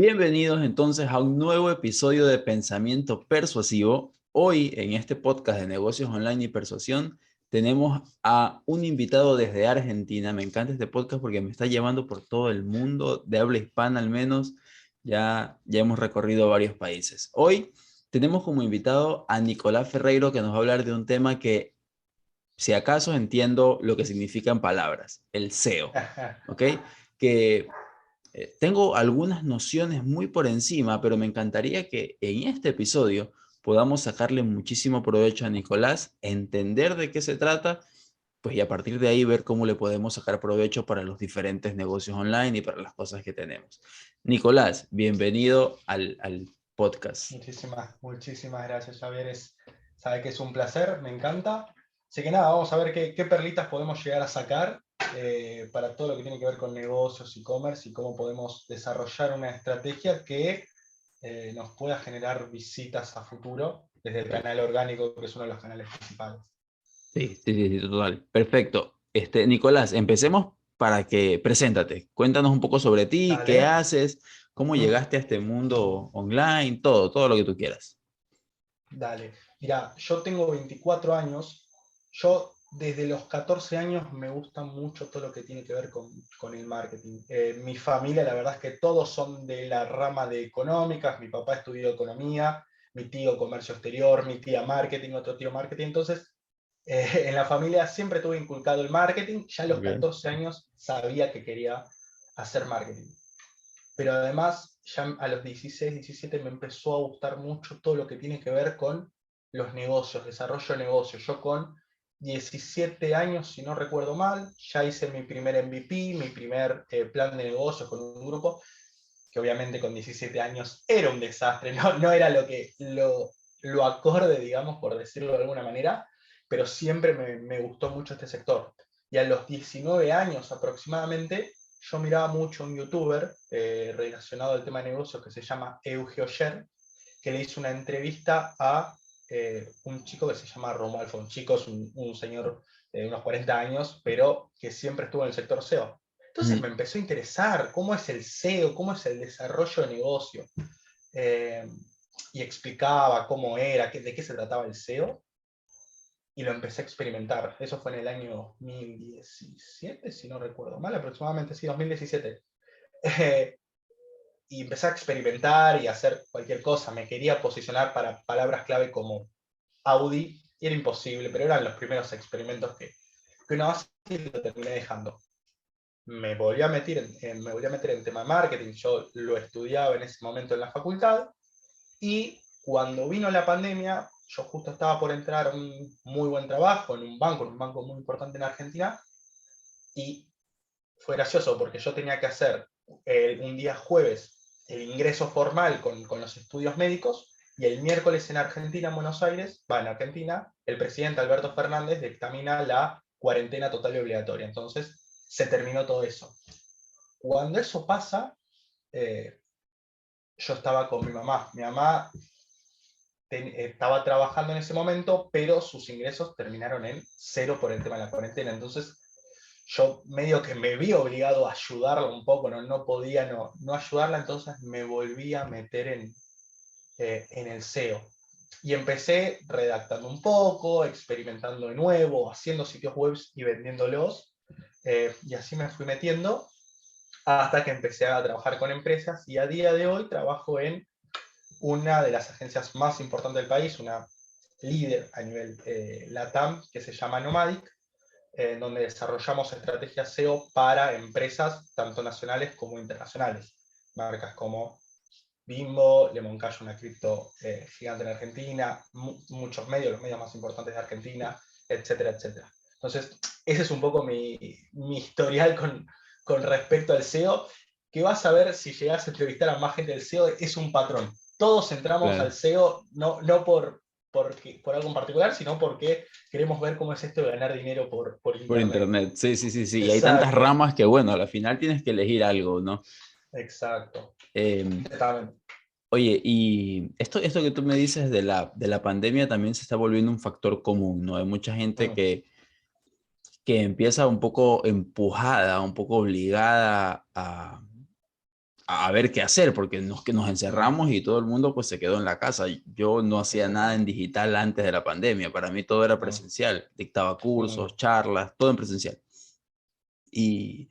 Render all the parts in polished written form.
Bienvenidos entonces a un nuevo episodio de Pensamiento Persuasivo. Hoy en este podcast de negocios online y persuasión tenemos a un invitado desde Argentina. Me encanta este podcast porque me está llevando por todo el mundo, de habla hispana al menos. Ya hemos recorrido varios países. Hoy tenemos como invitado a Nicolás Ferreiro, que nos va a hablar de un tema que, si acaso entiendo lo que significa en palabras, el SEO, ¿ok? Que tengo algunas nociones muy por encima, pero me encantaría que en este episodio podamos sacarle muchísimo provecho a Nicolás, entender de qué se trata, pues y a partir de ahí ver cómo le podemos sacar provecho para los diferentes negocios online y para las cosas que tenemos. Nicolás, bienvenido al podcast. Muchísimas gracias, Javier. Sabe que es un placer, me encanta. Así que nada, vamos a ver qué perlitas podemos llegar a sacar para todo lo que tiene que ver con negocios, e-commerce y cómo podemos desarrollar una estrategia que nos pueda generar visitas a futuro desde el canal orgánico, que es uno de los canales principales. Sí, total. Perfecto. Nicolás, empecemos para que preséntate. Cuéntanos un poco sobre ti, qué Dale. haces, cómo llegaste a este mundo online, todo lo que tú quieras. Dale. Mira, yo tengo 24 años. Yo desde los 14 años me gusta mucho todo lo que tiene que ver con el marketing. Mi familia, la verdad es que todos son de la rama de económicas. Mi papá estudió economía, mi tío comercio exterior, mi tía marketing, otro tío marketing. Entonces, en la familia siempre tuve inculcado el marketing. Ya a los Ok. 14 años sabía que quería hacer marketing. Pero además ya a los 16, 17 me empezó a gustar mucho todo lo que tiene que ver con los negocios, desarrollo de negocios. Yo con 17 años, si no recuerdo mal, ya hice mi primer MVP, mi primer plan de negocios con un grupo, que obviamente con 17 años era un desastre, no era lo acorde, digamos, por decirlo de alguna manera, pero siempre me gustó mucho este sector. Y a los 19 años aproximadamente, yo miraba mucho un youtuber relacionado al tema de negocios que se llama Eugeo Sher, que le hizo una entrevista a un chico que se llama Romualdo. Un chico, es un señor de unos 40 años, pero que siempre estuvo en el sector SEO. Entonces me Mm. empezó a interesar cómo es el SEO, cómo es el desarrollo de negocio. Eh, y explicaba cómo era, de qué se trataba el SEO, y lo empecé a experimentar. Eso fue en el año 2017, si no recuerdo mal, aproximadamente, sí, 2017. Eh, y empecé a experimentar y a hacer cualquier cosa. Me quería posicionar para palabras clave como Audi, y era imposible, pero eran los primeros experimentos que uno hace y lo terminé dejando. Me volví a meter en tema de marketing. Yo lo estudiaba en ese momento en la facultad, y cuando vino la pandemia, yo justo estaba por entrar a un muy buen trabajo en un banco muy importante en Argentina, y fue gracioso porque yo tenía que hacer un día jueves el ingreso formal con los estudios médicos, y el miércoles en Argentina, en Buenos Aires, en Argentina, el presidente Alberto Fernández dictamina la cuarentena total y obligatoria. Entonces se terminó todo eso. Cuando eso pasa, eh, yo estaba con mi mamá. Mi mamá estaba trabajando en ese momento, pero sus ingresos terminaron en cero por el tema de la cuarentena. Entonces yo medio que me vi obligado a ayudarla un poco, no podía no ayudarla, entonces me volví a meter en el SEO. Y empecé redactando un poco, experimentando de nuevo, haciendo sitios web y vendiéndolos. Y así me fui metiendo hasta que empecé a trabajar con empresas, y a día de hoy trabajo en una de las agencias más importantes del país, una líder a nivel LATAM, que se llama Nomadic, donde desarrollamos estrategias SEO para empresas tanto nacionales como internacionales. Marcas como Bimbo, Lemon Cash, una cripto gigante en Argentina, muchos medios, los medios más importantes de Argentina, etcétera, etcétera. Entonces, ese es un poco mi historial con respecto al SEO, que vas a ver si llegas a entrevistar a más gente del SEO, es un patrón. Todos entramos al Claro. SEO no por algo en particular, sino porque queremos ver cómo es esto de ganar dinero por Por internet. internet. Sí. Y hay tantas Exacto, ramas que, bueno, al final tienes que elegir algo, ¿no? exacto. Eh, Exactamente. Oye, y esto que tú me dices de la pandemia también se está volviendo un factor común, ¿no? Hay mucha gente Mm. que empieza un poco empujada, un poco obligada a ver qué hacer, porque que nos encerramos y todo el mundo pues se quedó en la casa. Yo no hacía nada en digital antes de la pandemia, para mí todo era Mm, presencial, dictaba mm, cursos, charlas, todo en presencial. Y,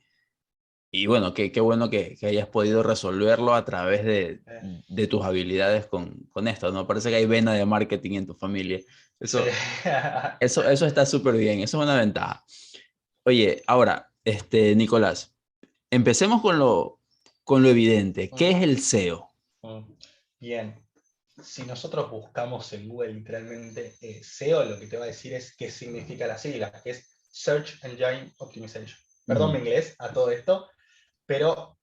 y bueno, qué bueno que hayas podido resolverlo a través eh, de tus habilidades con esto, ¿no? Parece que hay vena de marketing en tu familia. sí. Eso está súper bien, eso es una ventaja. Oye, ahora, Nicolás, empecemos con lo evidente. ¿Qué Mm, es el SEO? mm. Bien, si nosotros buscamos en Google literalmente SEO, lo que te va a decir es qué significa la sigla, que es Search Engine Optimization. Perdón mi Ujú, inglés a todo esto, pero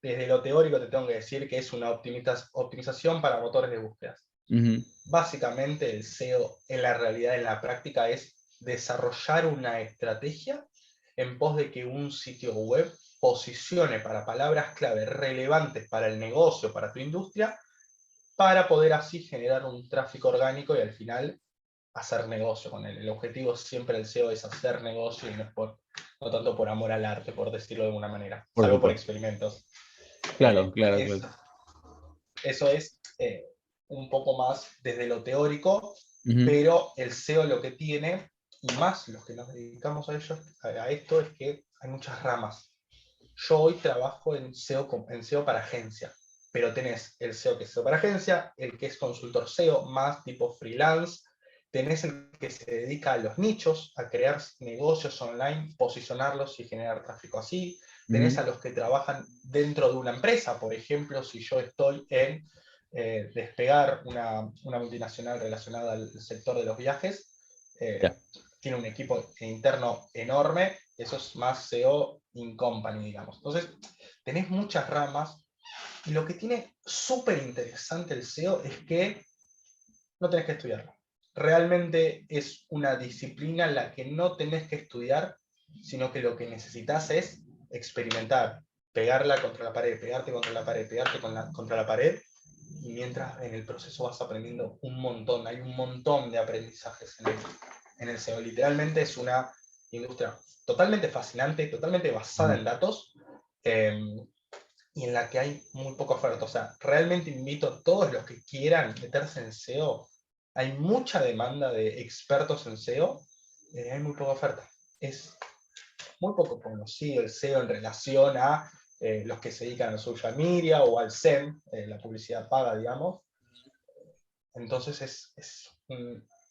desde lo teórico te tengo que decir que es una optimización para motores de búsqueda. ujú, Básicamente el SEO en la realidad, en la práctica, es desarrollar una estrategia en pos de que un sitio web posicione para palabras clave relevantes para el negocio, para tu industria, para poder así generar un tráfico orgánico y al final hacer negocio con él. El objetivo siempre del SEO es hacer negocio y no, es no tanto por amor al arte, por decirlo de alguna manera, por salvo por supuesto. experimentos. Claro, claro, Es, claro. eso es un poco más desde lo teórico, Ujú, pero el SEO lo que tiene, y más los que nos dedicamos a esto, es que hay muchas ramas. Yo hoy trabajo en SEO para agencia, pero tenés el SEO que es SEO para agencia, el que es consultor SEO más tipo freelance, tenés el que se dedica a los nichos, a crear negocios online, posicionarlos y generar tráfico así, tenés ujú, a los que trabajan dentro de una empresa, por ejemplo, si yo estoy en Despegar, una multinacional relacionada al sector de los viajes, ya. tiene un equipo interno enorme, eso es más SEO in company, digamos. Entonces, tenés muchas ramas y lo que tiene súper interesante el SEO es que no tenés que estudiarlo. Realmente es una disciplina en la que no tenés que estudiar, sino que lo que necesitas es experimentar, pegarla contra la pared, pegarte contra la pared, pegarte contra la pared, y mientras en el proceso vas aprendiendo un montón, hay un montón de aprendizajes en el SEO. Literalmente es una industria totalmente fascinante, totalmente basada Ujú. en datos, y en la que hay muy poca oferta. O sea, realmente invito a todos los que quieran meterse en SEO. Hay mucha demanda de expertos en SEO, hay muy poca oferta. Es muy poco conocido el SEO en relación a los que se dedican a social media o al SEM, la publicidad paga, digamos. Entonces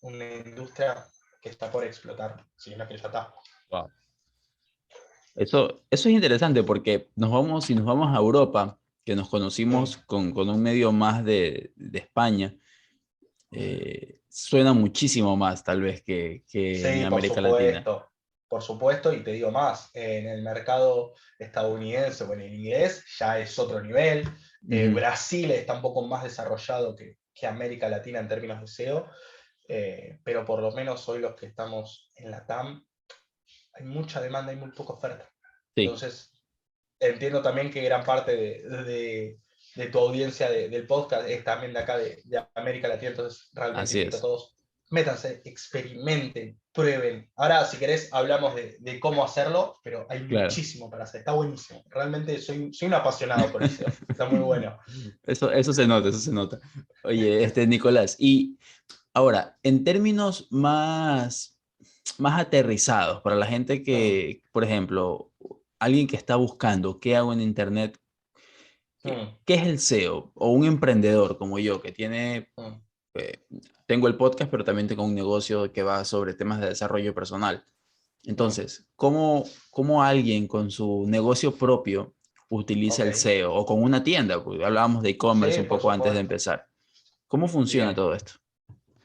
una industria que está por explotar, si es la que ya está. Wow. Eso es interesante porque si nos vamos a Europa, que nos conocimos Mm. con un medio más de España, suena muchísimo más tal vez que en Sí, América Latina. por supuesto, y te digo más, en el mercado estadounidense o en el inglés ya es otro nivel. Ujú, Brasil está un poco más desarrollado que América Latina en términos de SEO, pero por lo menos hoy los que estamos en la TAM, hay mucha demanda y muy poca oferta. sí, Entonces, entiendo también que gran parte de tu audiencia del podcast es también de acá, de América Latina, entonces realmente así invito a es. todos, métanse, experimenten, prueben. Ahora, si querés, hablamos de cómo hacerlo, pero hay Claro. muchísimo para hacer, está buenísimo. Realmente soy un apasionado por el SEO, está muy bueno. Eso se nota, eso se nota. Oye, Nicolás, y ahora, en términos más aterrizados, para la gente Mm, que, por ejemplo, alguien que está buscando qué hago en Internet, mm, ¿qué es el SEO? O un emprendedor como yo, que mm, eh, tengo el podcast, pero también tengo un negocio que va sobre temas de desarrollo personal. mm. Entonces, ¿cómo alguien con su negocio propio utiliza Ok, el SEO? O con una tienda, porque hablábamos de e-commerce sí, un por poco antes de supuesto. empezar. ¿Cómo funciona Bien. todo esto?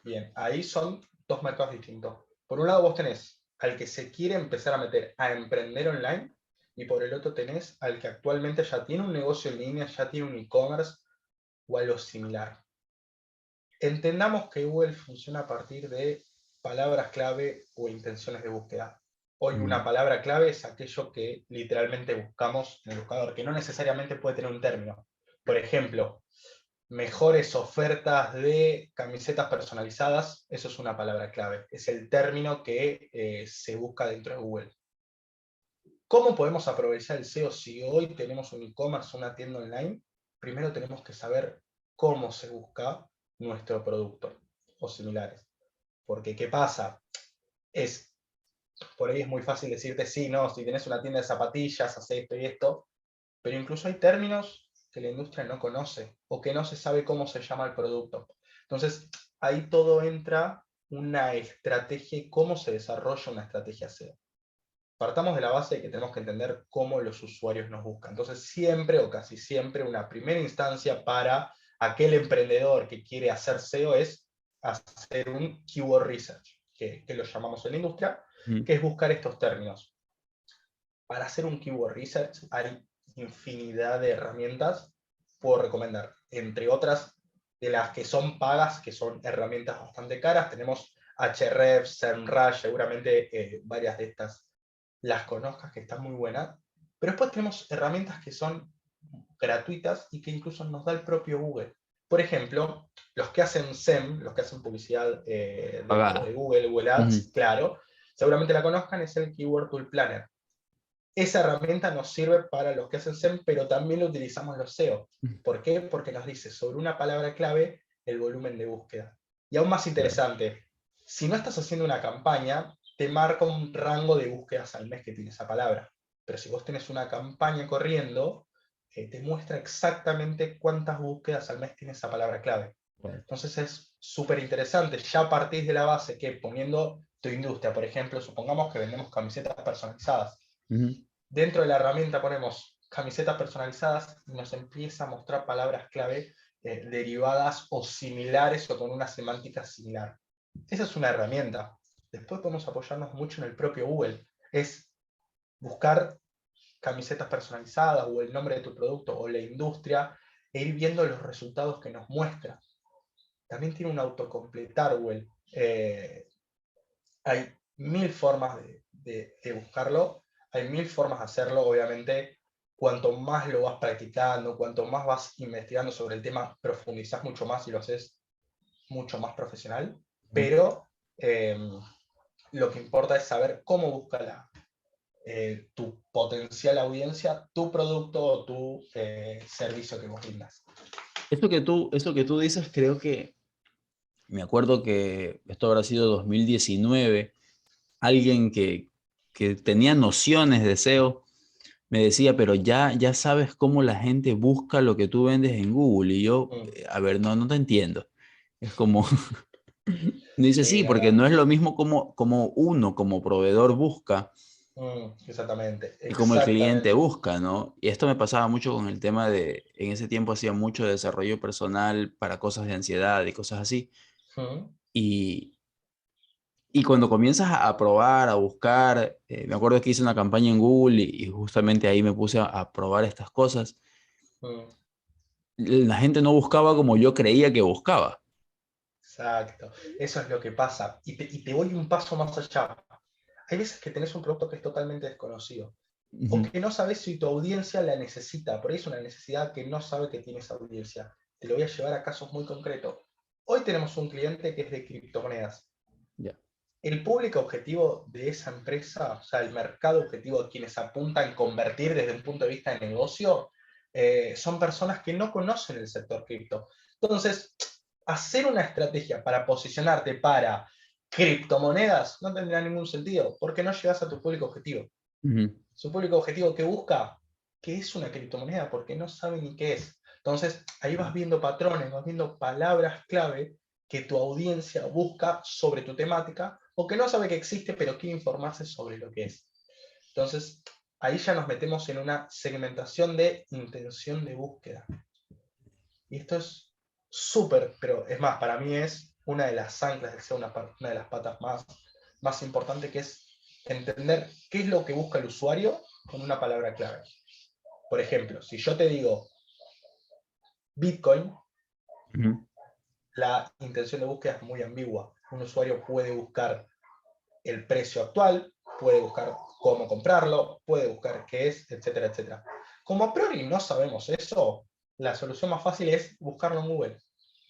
Bien, ahí son dos mercados distintos. Por un lado vos tenés al que se quiere empezar a meter a emprender online y por el otro tenés al que actualmente ya tiene un negocio en línea, ya tiene un e-commerce o algo similar. Entendamos que Google funciona a partir de palabras clave o intenciones de búsqueda. Hoy Mm, una palabra clave es aquello que literalmente buscamos en el buscador, que no necesariamente puede tener un término. Por ejemplo, mejores ofertas de camisetas personalizadas, eso es una palabra clave. Es el término que se busca dentro de Google. ¿Cómo podemos aprovechar el SEO si hoy tenemos un e-commerce, una tienda online? Primero tenemos que saber cómo se busca nuestro producto o similares. Porque, ¿qué pasa? Por ahí es muy fácil decirte, sí, no, si tenés una tienda de zapatillas, hace esto y esto, pero incluso hay términos que la industria no conoce o que no se sabe cómo se llama el producto. Entonces, ahí todo entra una estrategia y cómo se desarrolla una estrategia SEO. Partamos de la base de que tenemos que entender cómo los usuarios nos buscan. Entonces, siempre o casi siempre, una primera instancia para aquel emprendedor que quiere hacer SEO es hacer un keyword research, que lo llamamos en la industria, que es buscar estos términos. Para hacer un keyword research hay infinidad de herramientas, puedo recomendar. Entre otras, de las que son pagas, que son herramientas bastante caras, tenemos Ahrefs, SEMrush, seguramente varias de estas las conozcas, que están muy buenas. Pero después tenemos herramientas que son gratuitas y que incluso nos da el propio Google. Por ejemplo, los que hacen SEM, los que hacen publicidad dentro de Pagada. Google, Google Ads, claro, seguramente la conozcan, es el Keyword Tool Planner. Esa herramienta nos sirve para los que hacen SEM, pero también lo utilizamos los SEO. ¿Por qué? Porque nos dice sobre una palabra clave el volumen de búsqueda. Y aún más Claro. interesante, si no estás haciendo una campaña, te marca un rango de búsquedas al mes que tiene esa palabra. Pero si vos tenés una campaña corriendo, te muestra exactamente cuántas búsquedas al mes tiene esa palabra clave. Claro. Entonces es súper interesante. Ya partís de la base que poniendo tu industria, por ejemplo, supongamos que vendemos camisetas personalizadas. Dentro de la herramienta ponemos camisetas personalizadas y nos empieza a mostrar palabras clave derivadas o similares o con una semántica similar. Esa es una herramienta. Después podemos apoyarnos mucho en el propio Google. Es buscar camisetas personalizadas o el nombre de tu producto o la industria e ir viendo los resultados que nos muestra. También tiene un autocompletar Google. Hay mil formas de buscarlo, hay mil formas de hacerlo, obviamente. Cuanto más lo vas practicando, cuanto más vas investigando sobre el tema, profundizás mucho más y lo haces mucho más profesional, pero lo que importa es saber cómo busca tu potencial audiencia, tu producto o tu servicio que vos brindas. Esto que tú dices, creo que, me acuerdo que esto habrá sido 2019, alguien que tenía nociones de SEO me decía, pero ya sabes cómo la gente busca lo que tú vendes en Google. Y yo, a ver, no te entiendo. Es como, dice, Sí, sí, no, porque no. no es lo mismo como uno, como proveedor busca Exactamente, y como el cliente exactamente. busca, ¿no? Y esto me pasaba mucho con el tema de, en ese tiempo hacía mucho desarrollo personal para cosas de ansiedad y cosas así. Y, y cuando comienzas a probar, a buscar, me acuerdo que hice una campaña en Google y justamente ahí me puse a probar estas cosas. La gente no buscaba como yo creía que buscaba. Exacto, eso es lo que pasa. Y te voy un paso más allá. Hay veces que tenés un producto que es totalmente desconocido o Ujú. que no sabes si tu audiencia la necesita. Por ahí es una necesidad que no sabe que tiene esa audiencia. Te lo voy a llevar a casos muy concretos. Hoy tenemos un cliente que es de criptomonedas. Ya. El público objetivo de esa empresa, o sea, el mercado objetivo a quienes apuntan a convertir desde un punto de vista de negocio, son personas que no conocen el sector cripto. Entonces, hacer una estrategia para posicionarte para criptomonedas no tendrá ningún sentido, porque no llegas a tu público objetivo. Ujú. Su público objetivo que busca, ¿qué es una criptomoneda? Porque no sabe ni qué es. Entonces, ahí vas viendo patrones, vas viendo palabras clave que tu audiencia busca sobre tu temática o que no sabe que existe, pero quiere informarse sobre lo que es. Entonces, ahí ya nos metemos en una segmentación de intención de búsqueda. Y esto es súper, pero es más, para mí es una de las anclas del SEO, una de las patas más importantes, que es entender qué es lo que busca el usuario con una palabra clave. Por ejemplo, si yo te digo Bitcoin, Ujú. la intención de búsqueda es muy ambigua. Un usuario puede buscar el precio actual, puede buscar cómo comprarlo, puede buscar qué es, etcétera, etcétera. Como a priori no sabemos eso, la solución más fácil es buscarlo en Google,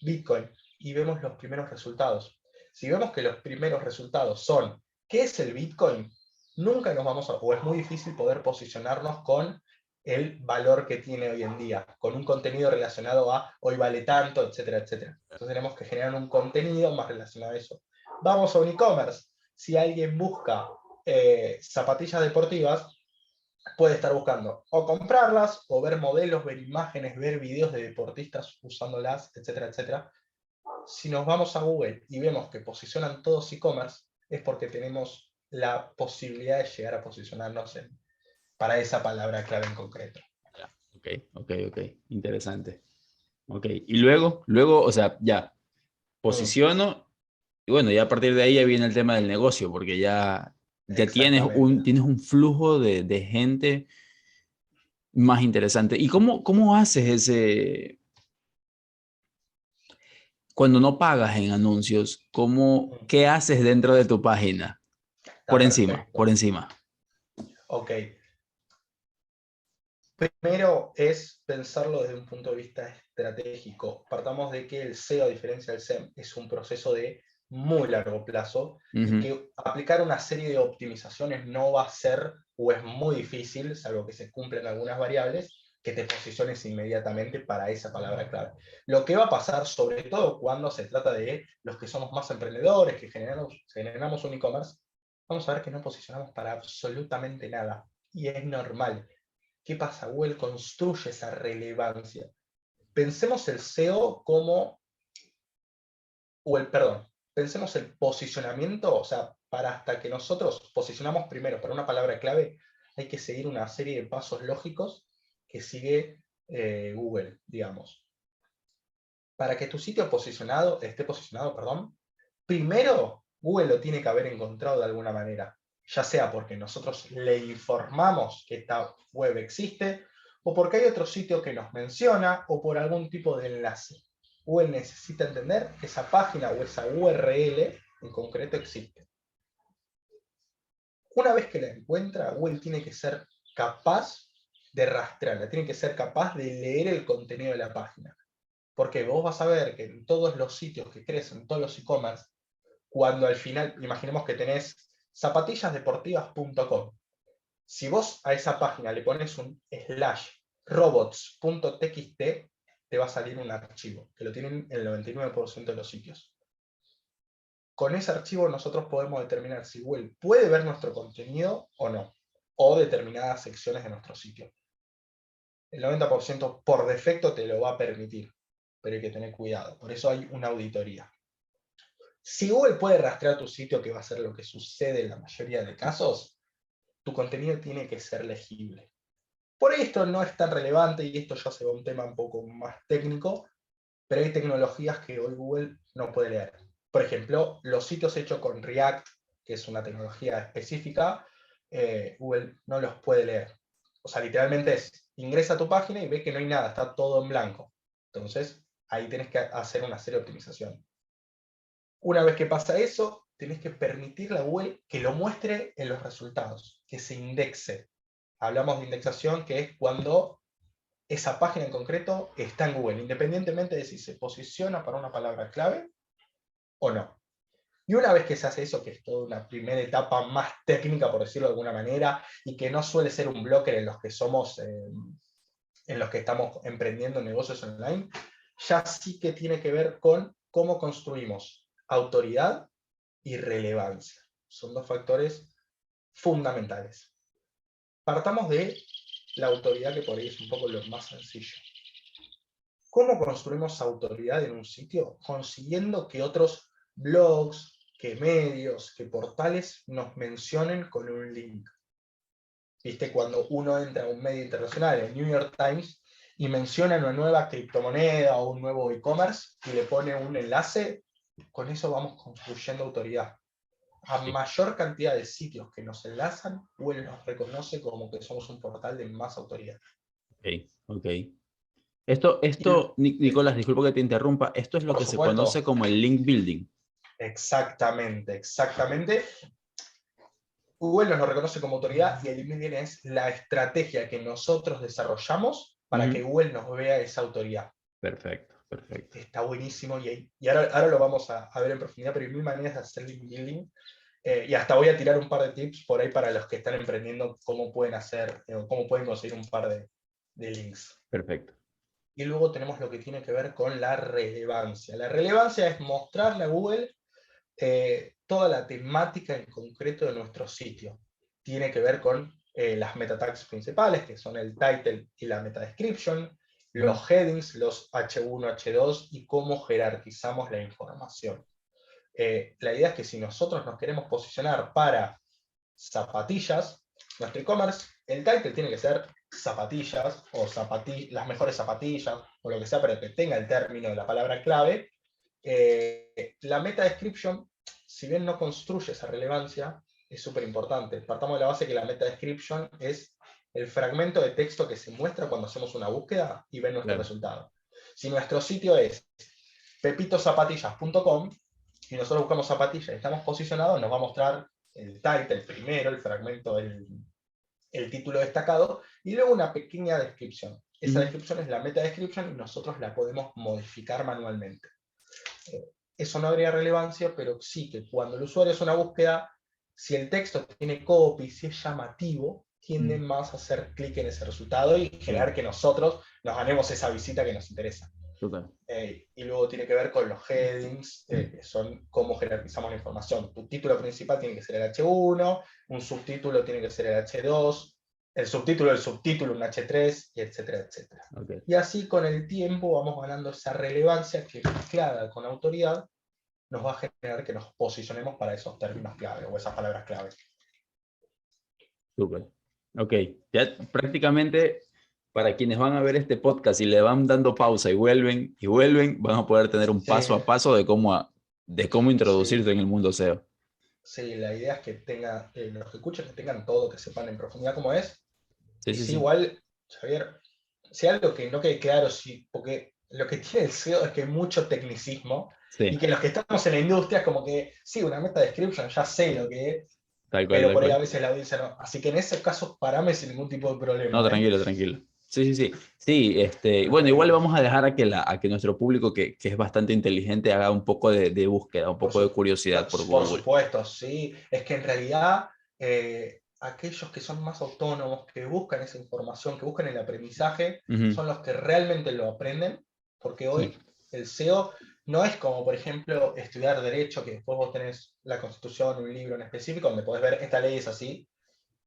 Bitcoin, y vemos los primeros resultados. Si vemos que los primeros resultados son ¿qué es el Bitcoin? nunca nos vamos a, o es muy difícil poder posicionarnos con el valor que tiene hoy en día, con un contenido relacionado a hoy vale tanto, etcétera, etcétera. Entonces tenemos que generar un contenido más relacionado a eso. Vamos a un e-commerce. Si alguien busca zapatillas deportivas, puede estar buscando o comprarlas, o ver modelos, ver imágenes, ver videos de deportistas usándolas, etcétera, etcétera. Si nos vamos a Google y vemos que posicionan todos e-commerce, es porque tenemos la posibilidad de llegar a posicionarnos para esa palabra clave en concreto. Ok, ok, ok. Interesante. Ok. Y luego, o sea, ya, posiciono, y bueno, ya a partir de ahí ya viene el tema del negocio, porque ya Exactamente. tienes un flujo de gente más interesante. ¿Y cómo haces ese, cuando no pagas en anuncios, qué haces dentro de tu página? Está Por perfecto. encima. Ok. Primero es pensarlo desde un punto de vista estratégico. Partamos de que el SEO, a diferencia del SEM, es un proceso de muy largo plazo y Ujú. que aplicar una serie de optimizaciones no va a ser o es muy difícil, salvo que se cumplen algunas variables, que te posiciones inmediatamente para esa palabra clave. Lo que va a pasar, sobre todo cuando se trata de los que somos más emprendedores, que generamos un e-commerce, vamos a ver que no posicionamos para absolutamente nada. Y es normal. ¿Qué pasa? Google construye esa relevancia. Pensemos el SEO como, perdón, pensemos el posicionamiento, o sea, para hasta que nosotros posicionamos primero para una palabra clave, hay que seguir una serie de pasos lógicos que sigue Google, digamos. Para que tu sitio esté posicionado, perdón, primero Google lo tiene que haber encontrado de alguna manera, ya sea porque nosotros le informamos que esta web existe, o porque hay otro sitio que nos menciona, o por algún tipo de enlace. Google necesita entender que esa página o esa URL en concreto existe. Una vez que la encuentra, Google tiene que ser capaz de rastrearla, tiene que ser capaz de leer el contenido de la página. Porque vos vas a ver que en todos los sitios que crecen, todos los e-commerce, cuando al final, imaginemos que tenés zapatillasdeportivas.com. Si vos a esa página le pones un /robots.txt, te va a salir un archivo, que lo tienen el 99% de los sitios. Con ese archivo nosotros podemos determinar si Google puede ver nuestro contenido o no, o determinadas secciones de nuestro sitio. El 90% por defecto te lo va a permitir, pero hay que tener cuidado. Por eso hay una auditoría. Si Google puede rastrear tu sitio, que va a ser lo que sucede en la mayoría de casos, tu contenido tiene que ser legible. Por ahí esto no es tan relevante y esto ya se va a un tema un poco más técnico, pero hay tecnologías que hoy Google no puede leer. Por ejemplo, los sitios hechos con React, que es una tecnología específica, Google no los puede leer. O sea, literalmente ingresa a tu página y ve que no hay nada, está todo en blanco. Entonces, ahí tenés que hacer una serie de optimización. Una vez que pasa eso, tenés que permitirle a Google que lo muestre en los resultados, que se indexe. Hablamos de indexación, que es cuando esa página en concreto está en Google, independientemente de si se posiciona para una palabra clave o no. Y una vez que se hace eso, que es toda una primera etapa más técnica, por decirlo de alguna manera, y que no suele ser un bloque en los que somos, en los que estamos emprendiendo negocios online, ya sí que tiene que ver con cómo construimos autoridad y relevancia. Son dos factores fundamentales. Partamos de la autoridad, que por ahí es un poco lo más sencillo. ¿Cómo construimos autoridad en un sitio? Consiguiendo que otros blogs, que medios, que portales nos mencionen con un link. ¿Viste? Cuando uno entra a un medio internacional, el New York Times, y menciona una nueva criptomoneda o un nuevo e-commerce y le pone un enlace, con eso vamos construyendo autoridad. A mayor cantidad de sitios que nos enlazan, Google nos reconoce como que somos un portal de más autoridad. Ok, ok. Esto, Sí, Nicolás, disculpa que te interrumpa, esto es lo por que se conoce supuesto. como el link building. Exactamente, exactamente. Google nos reconoce como autoridad y el email es la estrategia que nosotros desarrollamos para que Ujú. Google nos vea esa autoridad. Perfecto, perfecto. Está buenísimo y ahora lo vamos a ver en profundidad, pero hay mil maneras de hacer link building. Y hasta voy a tirar un par de tips por ahí para los que están emprendiendo, cómo pueden hacer, cómo pueden conseguir un par de links. Perfecto. Y luego tenemos lo que tiene que ver con la relevancia. La relevancia es mostrarle a Google toda la temática en concreto de nuestro sitio. Tiene que ver con las meta tags principales, que son el title y la meta description, los headings, los H1, H2 y cómo jerarquizamos la información. La idea es que si nosotros nos queremos posicionar para zapatillas, nuestro e-commerce, el title tiene que ser zapatillas o las mejores zapatillas o lo que sea, pero que tenga el término de la palabra clave. La meta description, si bien no construye esa relevancia, es súper importante. Partamos de la base que la meta description es el fragmento de texto que se muestra cuando hacemos una búsqueda y ven nuestro resultado. Si nuestro sitio es pepitozapatillas.com y nosotros buscamos zapatillas y estamos posicionados, nos va a mostrar el title primero, el fragmento, el título destacado, y luego una pequeña descripción. Esa descripción es la meta description y nosotros la podemos modificar manualmente. Eso no habría relevancia, pero sí que cuando el usuario hace una búsqueda, si el texto tiene copy, si es llamativo, tienden más a hacer clic en ese resultado y generar que nosotros nos ganemos esa visita que nos interesa. Y luego tiene que ver con los headings, que son cómo jerarquizamos la información. Tu título principal tiene que ser el H1, un subtítulo tiene que ser el H2, el subtítulo del subtítulo un H3, y etcétera, etcétera. Okay. Y así con el tiempo vamos ganando esa relevancia que mezclada con autoridad nos va a generar que nos posicionemos para esos términos clave o esas palabras clave. Súper. Ok, ya prácticamente para quienes van a ver este podcast y le van dando pausa y vuelven, van a poder tener un paso a paso de cómo introducirte en el mundo SEO. Sí, la idea es que los que escuchen que tengan todo, que sepan en profundidad cómo es. Sí, y sí, sí, sí. Igual, Javier, si algo que no quede claro, sí, porque lo que tiene el SEO es que hay mucho tecnicismo, y que los que estamos en la industria es como que, sí, una meta description, ya sé lo que es, pero por ahí a veces la audiencia no. Así que en ese caso, parame sin ningún tipo de problema. No, tranquilo, tranquilo. Sí, sí, sí. Sí, bueno, igual vamos a dejar a que nuestro público, que es bastante inteligente, haga un poco de búsqueda, un poco de curiosidad por Google. Por supuesto, sí. Es que en realidad aquellos que son más autónomos, que buscan esa información, que buscan el aprendizaje, son los que realmente lo aprenden, porque hoy el SEO no es como, por ejemplo, estudiar Derecho, que después vos tenés la Constitución, un libro en específico, donde podés ver esta ley es así,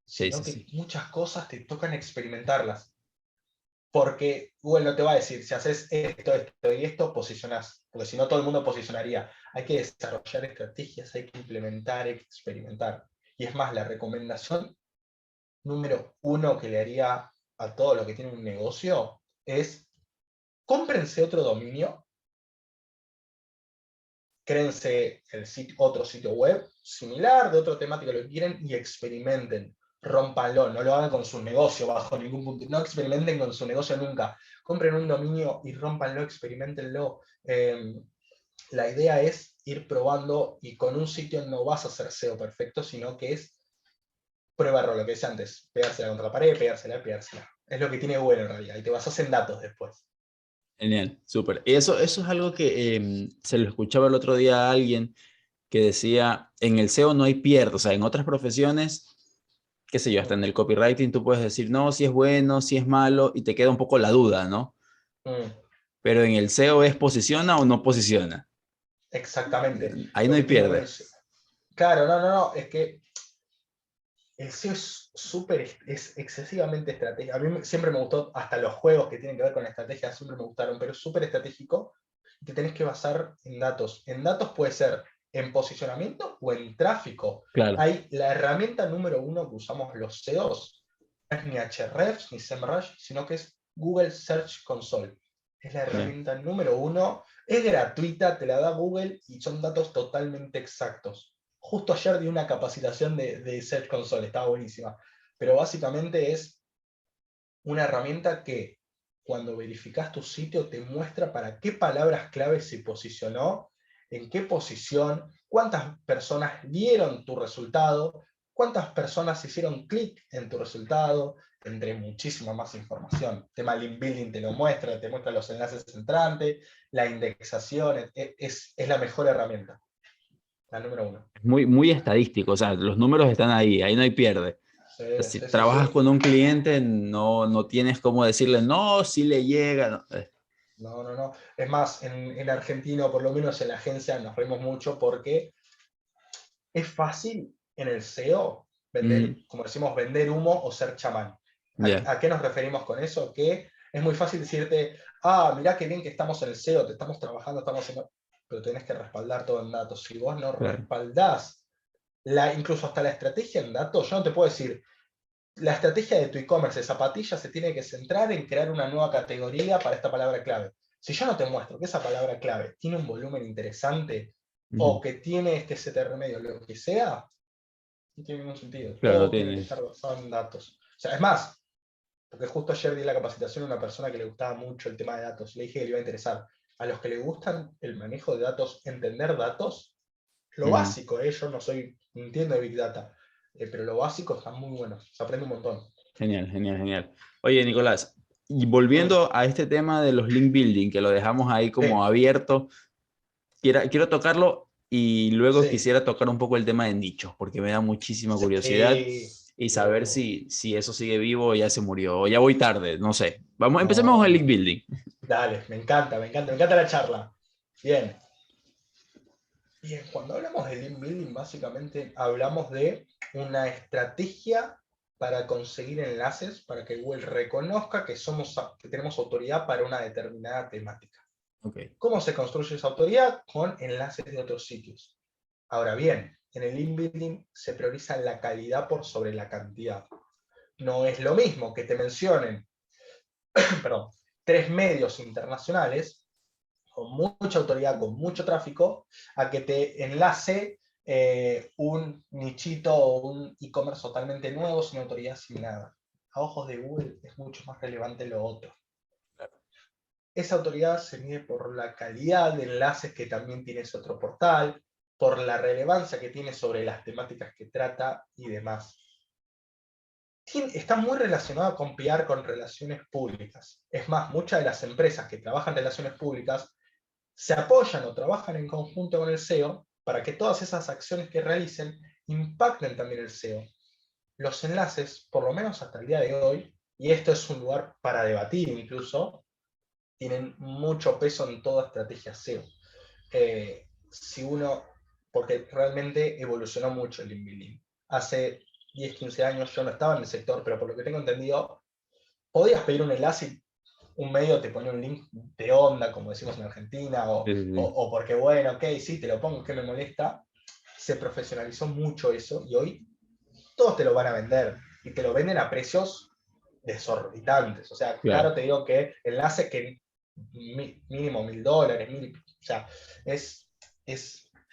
sino que muchas cosas te tocan experimentarlas. Porque Google no te va a decir, si haces esto, esto y esto, posicionás. Porque si no, todo el mundo posicionaría. Hay que desarrollar estrategias, hay que implementar, hay que experimentar. Y es más, la recomendación número 1 que le haría a todos los que tienen un negocio es, cómprense otro dominio, créense otro sitio web similar, de otra temática, lo que quieren, y experimenten. Rómpanlo, no lo hagan con su negocio bajo ningún punto, no experimenten con su negocio nunca. Compren un dominio y rómpanlo, experimentenlo. La idea es ir probando, y con un sitio no vas a hacer SEO perfecto, sino que es prueba error, lo que decía antes, pegársela contra la pared, pegársela. Es lo que tiene bueno en realidad, y te basas en datos después. Genial, súper. Eso es algo que se lo escuchaba el otro día a alguien que decía, en el SEO no hay pierde, o sea, en otras profesiones, qué sé yo, hasta en el copywriting tú puedes decir, no, si es bueno, si es malo, y te queda un poco la duda, ¿no? Pero en el SEO es posiciona o no posiciona. Exactamente. Ahí Lo no hay que tiene pierde. bueno claro, no, es que el SEO es excesivamente estratégico. A mí siempre me gustó, hasta los juegos que tienen que ver con la estrategia siempre me gustaron, pero es súper estratégico, y te tenés que basar en datos. En datos puede ser en posicionamiento o en tráfico. Claro. La herramienta número 1 que usamos los SEOs no es ni Ahrefs ni SEMrush, sino que es Google Search Console. Es la herramienta número 1, es gratuita, te la da Google y son datos totalmente exactos. Justo ayer di una capacitación de Search Console, estaba buenísima. Pero básicamente es una herramienta que cuando verificas tu sitio te muestra para qué palabras clave se posicionó, en qué posición, cuántas personas vieron tu resultado, cuántas personas hicieron clic en tu resultado, entre muchísima más información. El tema link building te lo muestra, te muestra los enlaces entrantes, la indexación, es la mejor herramienta. La número uno. Es muy, muy estadístico, o sea, los números están ahí no hay pierde. Sí, O sea, si sí, sí, trabajas sí. con un cliente, no tienes como decirle, no, si le llega. No. No, no, no. Es más, en Argentina, o por lo menos en la agencia, nos reímos mucho porque es fácil en el SEO vender, Mm, como decimos, vender humo o ser chamán. ya, ¿A qué nos referimos con eso? Que es muy fácil decirte, mirá qué bien que estamos en el SEO, te estamos trabajando, estamos haciendo... Pero tenés que respaldar todo en datos. Si vos no claro. respaldás, incluso hasta la estrategia en datos, yo no te puedo decir, la estrategia de tu e-commerce de zapatillas se tiene que centrar en crear una nueva categoría para esta palabra clave. Si yo no te muestro que esa palabra clave tiene un volumen interesante o Ujú. que tiene este set remedio, lo que sea, no tiene ningún sentido. Claro, no Todo tiene que tienes. estar basado en datos. O sea, es más, porque justo ayer di la capacitación a una persona que le gustaba mucho el tema de datos. Le dije que le iba a interesar. A los que le gustan el manejo de datos, entender datos, lo Ujú. básico, yo no entiendo de Big Data, pero lo básico está muy bueno, se aprende un montón. Genial, genial, genial. Oye, Nicolás, y Mm, volviendo a este tema de los link building, que lo dejamos ahí como sí, abierto, quiero tocarlo y luego sí, quisiera tocar un poco el tema de nichos, porque me da muchísima curiosidad sí. y saber Oh, si eso sigue vivo o ya se murió, o ya voy tarde, no sé. Vamos, empecemos con no, el link no. building. Dale, me encanta, me encanta, me encanta la charla. Bien. Bien, cuando hablamos de link building, básicamente hablamos de una estrategia para conseguir enlaces, para que Google reconozca que tenemos autoridad para una determinada temática. Ok. ¿Cómo se construye esa autoridad? Con enlaces de otros sitios. Ahora bien, en el link building se prioriza la calidad por sobre la cantidad. No es lo mismo que te mencionen, perdón, 3 medios internacionales con mucha autoridad, con mucho tráfico, a que te enlace un nichito o un e-commerce totalmente nuevo sin autoridad, sin nada. A ojos de Google es mucho más relevante lo otro. Esa autoridad se mide por la calidad de enlaces que también tiene ese otro portal, por la relevancia que tiene sobre las temáticas que trata y demás. Está muy relacionado con PR, con relaciones públicas. Es más, muchas de las empresas que trabajan en relaciones públicas se apoyan o trabajan en conjunto con el SEO para que todas esas acciones que realicen impacten también el SEO. Los enlaces, por lo menos hasta el día de hoy, y esto es un lugar para debatir incluso, tienen mucho peso en toda estrategia SEO. Si uno, porque realmente evolucionó mucho el link building. Hace 10, 15 años yo no estaba en el sector, pero por lo que tengo entendido, podías pedir un enlace y un medio te ponía un link de onda, como decimos en Argentina, Sí, sí, sí. o porque, bueno, ok, sí, te lo pongo, que me molesta. Se profesionalizó mucho eso y hoy todos te lo van a vender y te lo venden a precios desorbitantes. O sea, Claro. claro, te digo que enlaces que mínimo $1000, o sea, es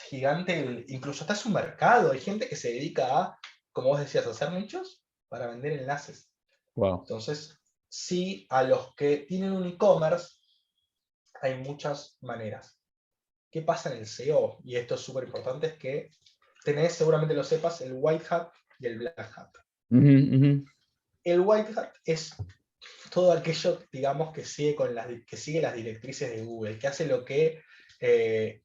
gigante, incluso hasta es un mercado, hay gente que se dedica a, como vos decías, a hacer nichos para vender enlaces. Wow. Entonces, sí, a los que tienen un e-commerce hay muchas maneras. ¿Qué pasa en el SEO? Y esto es súper importante, es que tenés, seguramente lo sepas, el White Hat y el Black Hat. Ujú, ujú. El White Hat es todo aquello, digamos, que sigue las directrices de Google, que hace lo que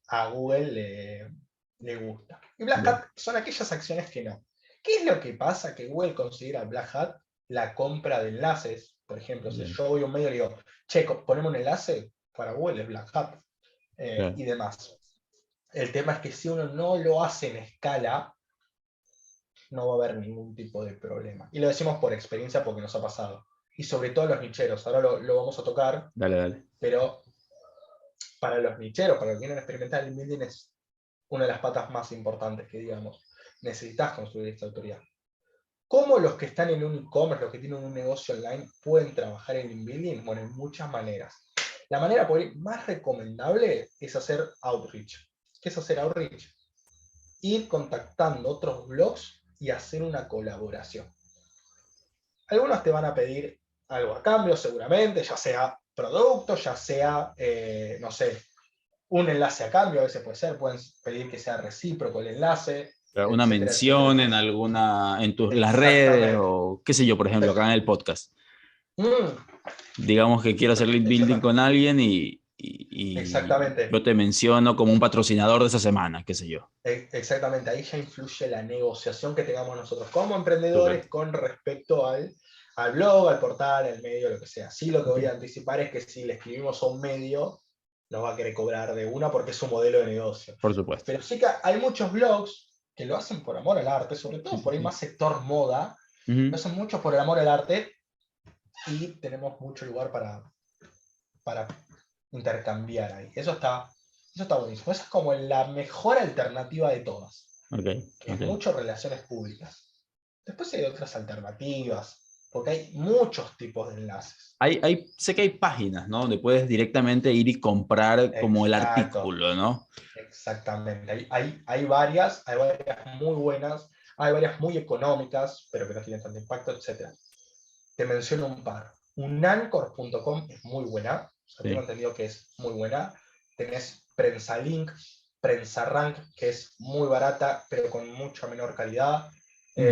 a Google le gusta. Y Black Ya. Hat son aquellas acciones que no. ¿Qué es lo que pasa? Que Google considera Black Hat la compra de enlaces. Por ejemplo, si Ya. yo voy a un medio y digo, che, ponemos un enlace, para Google es Black Hat Claro. y demás. El tema es que si uno no lo hace en escala, no va a haber ningún tipo de problema. Y lo decimos por experiencia porque nos ha pasado. Y sobre todo los nicheros, ahora lo vamos a tocar, Dale, dale. pero para los nicheros, para los que quieren experimentar, el building es una de las patas más importantes que digamos. Necesitas construir esta autoridad. ¿Cómo los que están en un e-commerce, los que tienen un negocio online, pueden trabajar en inbuilding? Bueno, en muchas maneras. La manera por ahí más recomendable es hacer outreach. ¿Qué es hacer outreach? Ir contactando otros blogs y hacer una colaboración. Algunos te van a pedir algo a cambio, seguramente, ya sea producto, ya sea, no sé, un enlace a cambio, a veces pueden pedir que sea recíproco el enlace, Claro, una etcétera, etcétera, mención en etcétera. alguna, las redes Exactamente. o qué sé yo, por ejemplo, acá en el podcast. Mm, Digamos que quiero hacer link building con exactamente. alguien y Exactamente. yo te menciono como un patrocinador de esa semana, qué sé yo. Exactamente, ahí ya influye la negociación que tengamos nosotros como Súper. emprendedores con respecto al blog, al portal, al medio, lo que sea. Sí, lo que Ok. voy a anticipar es que si le escribimos a un medio, nos va a querer cobrar de una porque es su modelo de negocio. Por supuesto. Pero sí que hay muchos blogs que lo hacen por amor al arte, sobre Sí, todo sí, por ahí sí. más sector moda, lo Ujú. hacen mucho por el amor al arte y tenemos mucho lugar para intercambiar ahí. Eso está buenísimo. Esa es como la mejor alternativa de todas, Ok, que es ok. mucho relaciones públicas. Después hay otras alternativas, porque hay muchos tipos de enlaces. Sé que hay páginas, ¿no? Donde puedes directamente ir y comprar como el Exacto, artículo, ¿no? exactamente. Hay varias muy buenas, hay varias muy económicas, pero que no tienen tanto impacto, etc. Te menciono un par. Unancor.com es muy buena, o sea, tengo Sí. entendido que es muy buena. Tenés PrensaLink, PrensaRank, que es muy barata, pero con mucha menor calidad. Ujú.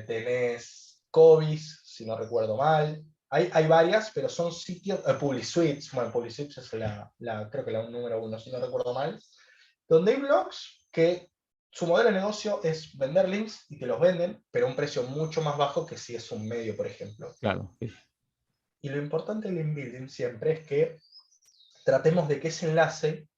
Tenés Cobis, si no recuerdo mal. Hay varias, pero son sitios. PubliSuites, bueno, PubliSuites es creo que la número uno, si no recuerdo mal. Donde hay blogs que su modelo de negocio es vender links y te los venden, pero a un precio mucho más bajo que si es un medio, por ejemplo. Claro. Sí. Y lo importante del link building siempre es que tratemos de que ese enlace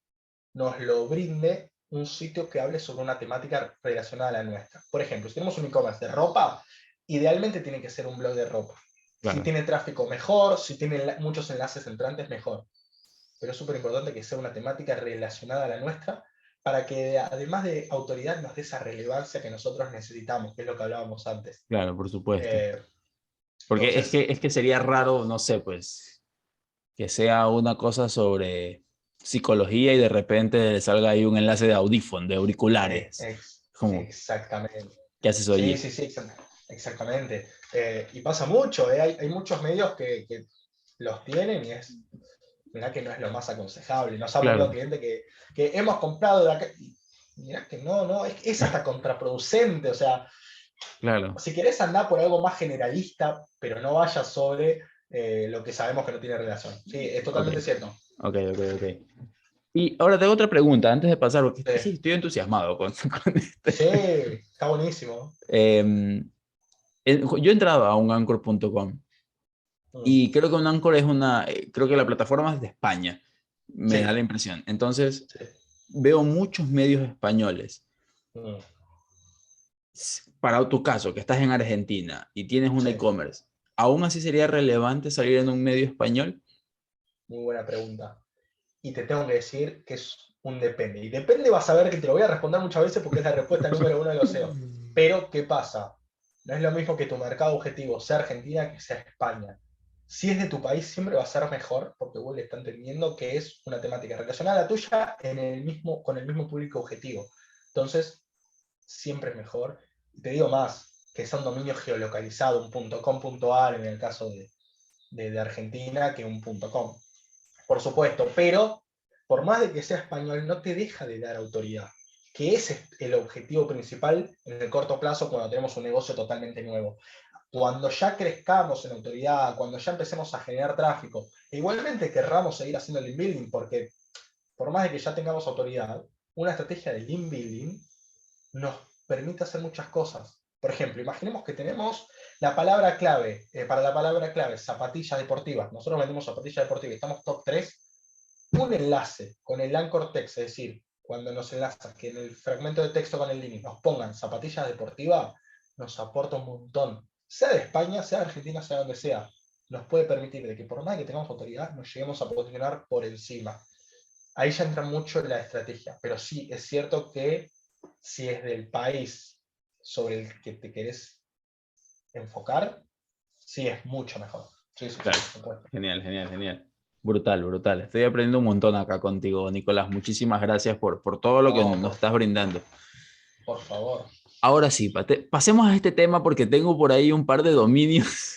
nos lo brinde un sitio que hable sobre una temática relacionada a la nuestra. Por ejemplo, si tenemos un e-commerce de ropa, idealmente tiene que ser un blog de ropa. Si Claro. tiene tráfico, mejor. Si tiene muchos enlaces entrantes, mejor. Pero es súper importante que sea una temática relacionada a la nuestra para que además de autoridad nos dé esa relevancia que nosotros necesitamos, que es lo que hablábamos antes. Claro, por supuesto. Eh, Porque entonces, es que sería raro, no sé, pues, que sea una cosa sobre psicología y de repente le salga ahí un enlace de audífono, de auriculares. Como, exactamente. ¿qué haces Sí, allí? sí, sí, exactamente. Y pasa mucho, hay muchos medios que los tienen y mirá que no es lo más aconsejable. Nos ha venido Claro, cliente que hemos comprado de acá. Y mirá que no, es hasta contraproducente. O sea, claro. si querés andar por algo más generalista, pero no vayas sobre lo que sabemos que no tiene relación. Sí, es Ok, totalmente cierto. ok, ok, ok. Y ahora tengo otra pregunta antes de pasar, porque Sí, sí, estoy entusiasmado con este. sí, está buenísimo. Yo he entrado a un Anchor.com Mm, y creo que un Anchor es creo que la plataforma es de España, me da sí, la impresión. Entonces, sí. veo muchos medios españoles. Mm, Para tu caso, que estás en Argentina y tienes un sí. e-commerce, ¿aún así sería relevante salir en un medio español? Muy buena pregunta. Y te tengo que decir que es un depende. Y depende vas a ver que te lo voy a responder muchas veces porque es la respuesta número uno de los SEO. Pero, ¿qué pasa? No es lo mismo que tu mercado objetivo sea Argentina que sea España. Si es de tu país, siempre va a ser mejor porque Google está entendiendo que es una temática relacionada a la tuya con el mismo público objetivo. Entonces, siempre es mejor. Y te digo más, que sea un dominio geolocalizado, un .com.ar en el caso de Argentina, que un .com, por supuesto, pero por más de que sea español, no te deja de dar autoridad, que ese es el objetivo principal en el corto plazo cuando tenemos un negocio totalmente nuevo. Cuando ya crezcamos en autoridad, cuando ya empecemos a generar tráfico, e igualmente querramos seguir haciendo el link building, porque por más de que ya tengamos autoridad, una estrategia de link building nos permite hacer muchas cosas. Por ejemplo, imaginemos que tenemos la palabra clave, para la palabra clave, zapatillas deportivas. Nosotros vendemos zapatillas deportivas y estamos top 3. Un enlace con el anchor text, es decir, cuando nos enlazas, que en el fragmento de texto con el link nos pongan zapatillas deportivas, nos aporta un montón. Sea de España, sea de Argentina, sea donde sea. Nos puede permitir de que por más que tengamos autoridad, nos lleguemos a posicionar por encima. Ahí ya entra mucho la estrategia, pero sí, es cierto que si es del país sobre el que te querés enfocar, sí es mucho mejor. Sí, sí, sí, Claro, por supuesto. genial, genial, genial. Brutal, brutal. Estoy aprendiendo un montón acá contigo, Nicolás. Muchísimas gracias por todo lo que No, nos estás brindando. por favor. Ahora sí, pasemos a este tema porque tengo por ahí un par de dominios.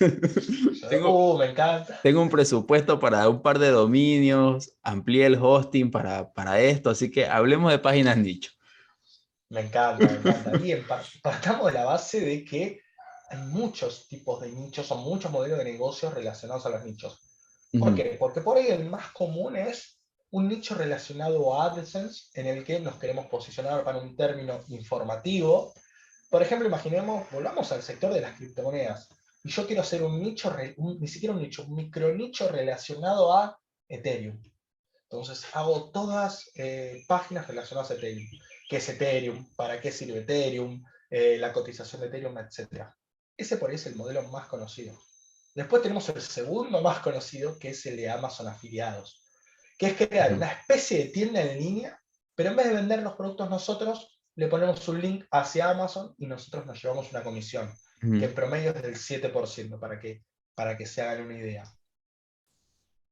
Tengo, Me encanta. tengo un presupuesto para un par de dominios, amplié el hosting para esto, así que hablemos de páginas nicho. Me encanta, me encanta. Bien, partamos de la base de que hay muchos tipos de nichos o muchos modelos de negocios relacionados a los nichos. ¿Por Ujú. qué? Porque por ahí el más común es un nicho relacionado a AdSense en el que nos queremos posicionar para un término informativo. Por ejemplo, imaginemos, volvamos al sector de las criptomonedas. Y yo quiero hacer un nicho, ni siquiera un nicho, un micronicho relacionado a Ethereum. Entonces hago todas páginas relacionadas a Ethereum. ¿Qué es Ethereum? ¿Para qué sirve Ethereum? La cotización de Ethereum, etc. Ese por ahí es el modelo más conocido. Después tenemos el segundo más conocido, que es el de Amazon afiliados, que es crear una especie de tienda en línea, pero en vez de vender los productos nosotros, le ponemos un link hacia Amazon y nosotros nos llevamos una comisión, que en promedio es del 7%, para que se hagan una idea.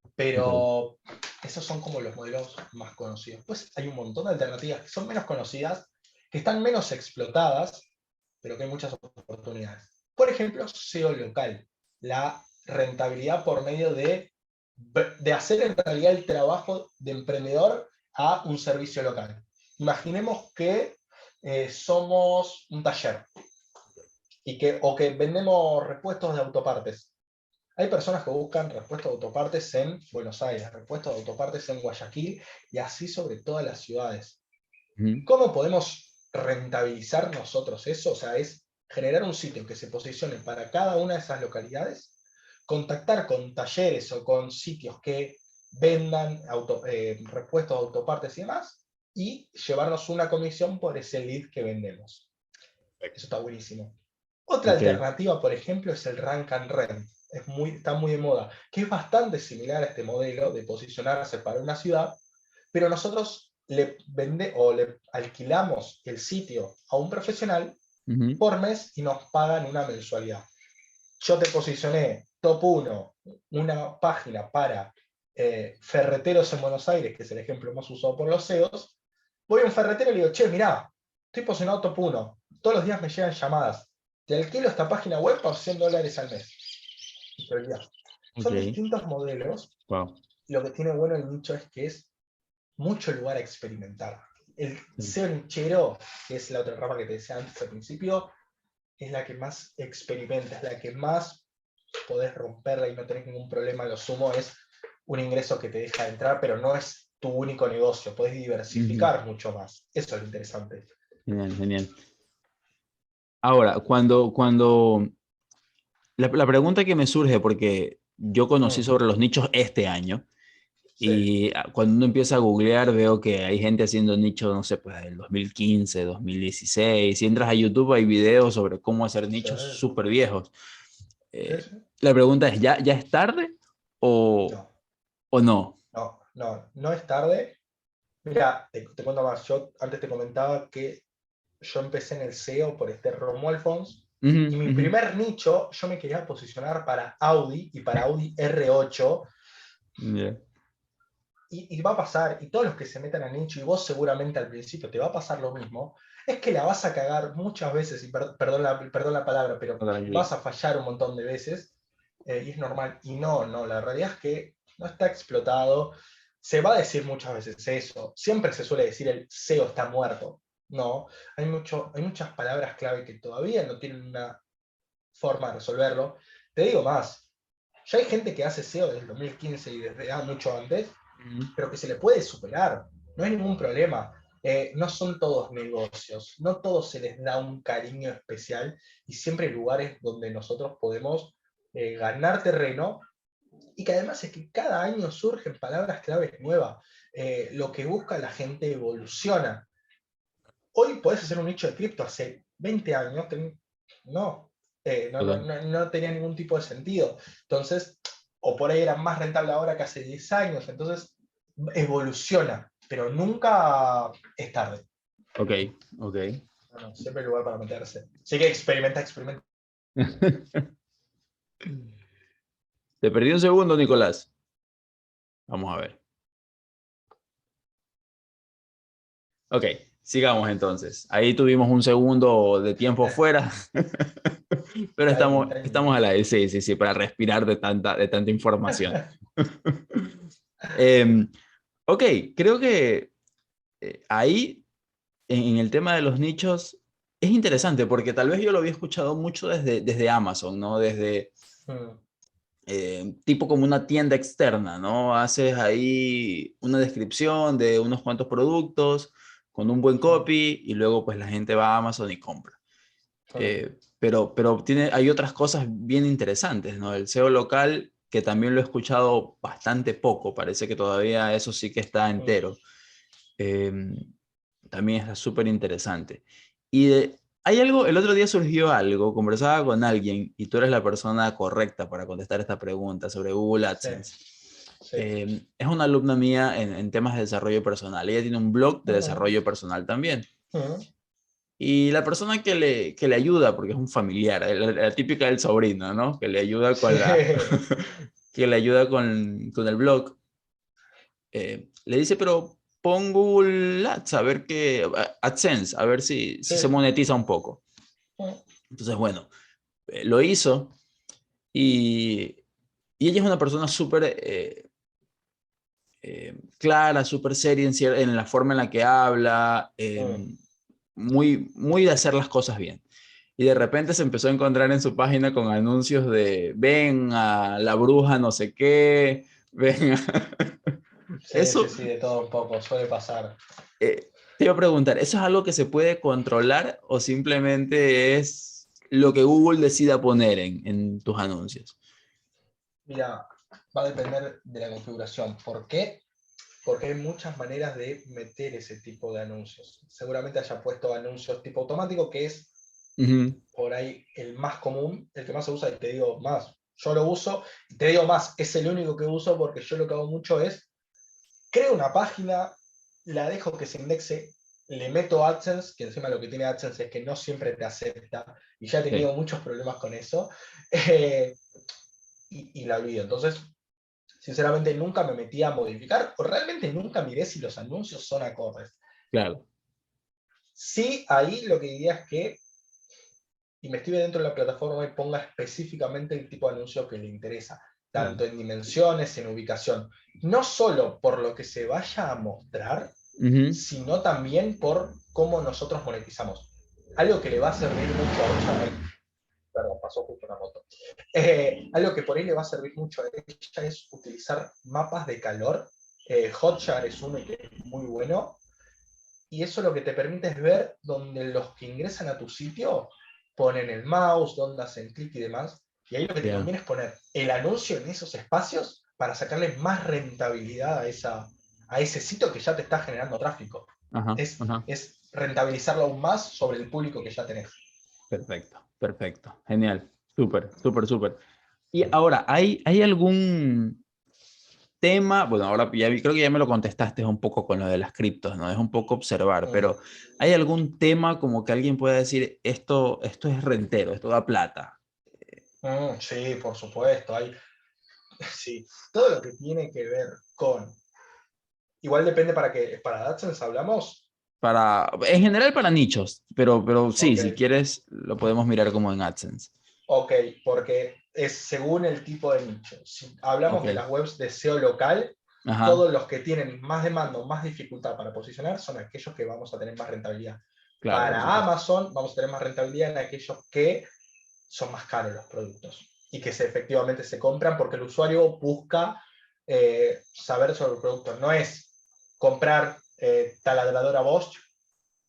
Ok. Pero esos son como los modelos más conocidos. Pues hay un montón de alternativas que son menos conocidas, que están menos explotadas, pero que hay muchas oportunidades. Por ejemplo, SEO local, la rentabilidad por medio de hacer en realidad el trabajo de emprendedor a un servicio local. Imaginemos que somos un taller o que vendemos repuestos de autopartes. Hay personas que buscan repuestos de autopartes en Buenos Aires, repuestos de autopartes en Guayaquil y así sobre todas las ciudades. ¿Cómo podemos rentabilizar nosotros eso? O sea, es generar un sitio que se posicione para cada una de esas localidades, contactar con talleres o con sitios que vendan repuestos de autopartes y demás, y llevarnos una comisión por ese lead que vendemos. Eso está buenísimo. Otra Ok. alternativa, por ejemplo, es el Rank and Rent. Está muy de moda, que es bastante similar a este modelo de posicionarse para una ciudad, pero nosotros le alquilamos el sitio a un profesional por mes y nos pagan una mensualidad. Yo te posicioné top 1, una página para ferreteros en Buenos Aires, que es el ejemplo más usado por los CEOs. Voy a un ferretero y le digo, che, mirá, estoy posicionado top 1, todos los días me llegan llamadas, te alquilo esta página web por $100 al mes. Son Ok. distintos modelos. Wow. Lo que tiene bueno el nicho es que es mucho lugar a experimentar. El SEO nichero, que es la otra rama que te decía antes al principio, es la que más experimenta, es la que más podés romperla y no tenés ningún problema. Lo sumo es un ingreso que te deja entrar, pero no es tu único negocio. Podés diversificar mucho más. Eso es lo interesante. Genial, genial. Ahora, la pregunta que me surge, porque yo conocí sobre los nichos este año, Sí, y cuando uno empieza a googlear veo que hay gente haciendo nichos, no sé, pues del 2015, 2016. Si entras a YouTube hay videos sobre cómo hacer sí, nichos súper viejos. sí, Eh, sí. la pregunta es, ¿ya es tarde o, No, o no? no es tarde. Mira, te cuento más. Yo antes te comentaba que yo empecé en el SEO por este Romuald Fons, Ujú, y mi ujú. primer nicho yo me quería posicionar para Audi y para Audi R8, Ya. y va a pasar, y todos los que se metan a nicho, y vos seguramente al principio te va a pasar lo mismo, es que la vas a cagar muchas veces, y perdón la palabra, pero No, tranquilo. vas a fallar un montón de veces, y es normal. Y no, la realidad es que no está explotado. Se va a decir muchas veces eso, siempre se suele decir el SEO está muerto. No, hay muchas palabras clave que todavía no tienen una forma de resolverlo. Te digo más, ya hay gente que hace SEO desde el 2015 y desde mucho antes, Ujú. pero que se le puede superar, no hay ningún problema. No son todos negocios, no todos se les da un cariño especial, y siempre hay lugares donde nosotros podemos ganar terreno, y que además es que cada año surgen palabras claves nuevas. Lo que busca la gente evoluciona. Hoy podés hacer un nicho de cripto, hace 20 años no, Total. no tenía ningún tipo de sentido. Entonces, o por ahí era más rentable ahora que hace 10 años. Entonces, evoluciona, pero nunca es tarde. Ok, ok. No, siempre hay lugar para meterse. Así que experimenta. Te perdí un segundo, Nicolás. Vamos a ver. Ok, sigamos entonces. Ahí tuvimos un segundo de tiempo fuera, pero Timing. estamos a la vez, sí, sí, sí, para respirar de tanta información. Ok, creo que ahí, en el tema de los nichos, es interesante porque tal vez yo lo había escuchado mucho desde Amazon, ¿no? Desde, Mm, tipo como una tienda externa, ¿no? Haces ahí una descripción de unos cuantos productos con un buen Mm, copy y luego pues la gente va a Amazon y compra. mm, Pero hay otras cosas bien interesantes, ¿no? El SEO local, que también lo he escuchado bastante poco, parece que todavía eso sí que está mm. entero. Eh, También está súper interesante. Y hay algo, el otro día surgió algo, conversaba con alguien y tú eres la persona correcta para contestar esta pregunta sobre Google Sí, AdSense. sí. Es una alumna mía en temas de desarrollo personal. Ella tiene un blog de Mm, desarrollo personal también. mm. Y la persona que le ayuda, porque es un familiar, la típica del sobrino, ¿no? Que le ayuda Sí, con que le ayuda con el blog, le dice, pero pon Google Ads, a ver qué, AdSense, a ver si se sí. monetiza un poco. Mm, Entonces, bueno, lo hizo y, y ella es una persona súper clara, súper seria en la forma en la que habla, mm. muy de hacer las cosas bien. Y de repente se empezó a encontrar en su página con anuncios de ven a la bruja no sé qué, ven a... Sí, sí, Eso, sí, de todo un poco, suele pasar. te iba a preguntar, ¿eso es algo que se puede controlar o simplemente es lo que Google decida poner en tus anuncios? Mira, va a depender de la configuración. ¿Por qué? Porque hay muchas maneras de meter ese tipo de anuncios. Seguramente haya puesto anuncios tipo automático, que es Ujú. por ahí el más común, el que más se usa, y te digo más, yo lo uso, y te digo más, es el único que uso porque yo lo que hago mucho es, creo una página, la dejo que se indexe, le meto AdSense, que encima lo que tiene AdSense es que no siempre te acepta, y ya he tenido Sí, muchos problemas con eso, eh, y la olvido. Entonces, sinceramente nunca me metí a modificar, o realmente nunca miré si los anuncios son acordes. claro. Sí, ahí lo que diría es que investigue dentro de la plataforma y ponga específicamente el tipo de anuncio que le interesa, Claro. tanto en dimensiones, en ubicación, no solo por lo que se vaya a mostrar, Ujú. sino también por cómo nosotros monetizamos. Algo que le va a servir mucho a ella, perdón, pasó justo una moto, algo que por ahí le va a servir mucho a ella es utilizar mapas de calor. Hotjar es uno que es muy bueno, y eso lo que te permite es ver donde los que ingresan a tu sitio ponen el mouse, dónde hacen clic y demás. Y ahí lo que te Ya. conviene es poner el anuncio en esos espacios para sacarle más rentabilidad a ese sitio que ya te está generando tráfico. Ajá, Es, ajá. es rentabilizarlo aún más sobre el público que ya tenés. Perfecto, perfecto. Genial. Súper, súper, súper. Y ahora, ¿hay algún tema? Bueno, ahora creo que ya me lo contestaste un poco con lo de las criptos, ¿no? Es un poco observar, Mm. pero ¿hay algún tema como que alguien pueda decir, esto es rentero, esto da plata? Sí, por supuesto. Sí, todo lo que tiene que ver con. Igual depende para qué. Para AdSense hablamos. En general para nichos, pero sí, Ok. si quieres, lo podemos mirar como en AdSense. Ok, porque es según el tipo de nicho. Si Ok, hablamos de las webs de SEO local, ajá, todos los que tienen más demanda o más dificultad para posicionar son aquellos que vamos a tener más rentabilidad. claro, por Para supuesto. Amazon vamos a tener más rentabilidad en aquellos que son más caros los productos y que efectivamente se compran porque el usuario busca saber sobre el producto. No es comprar taladradora Bosch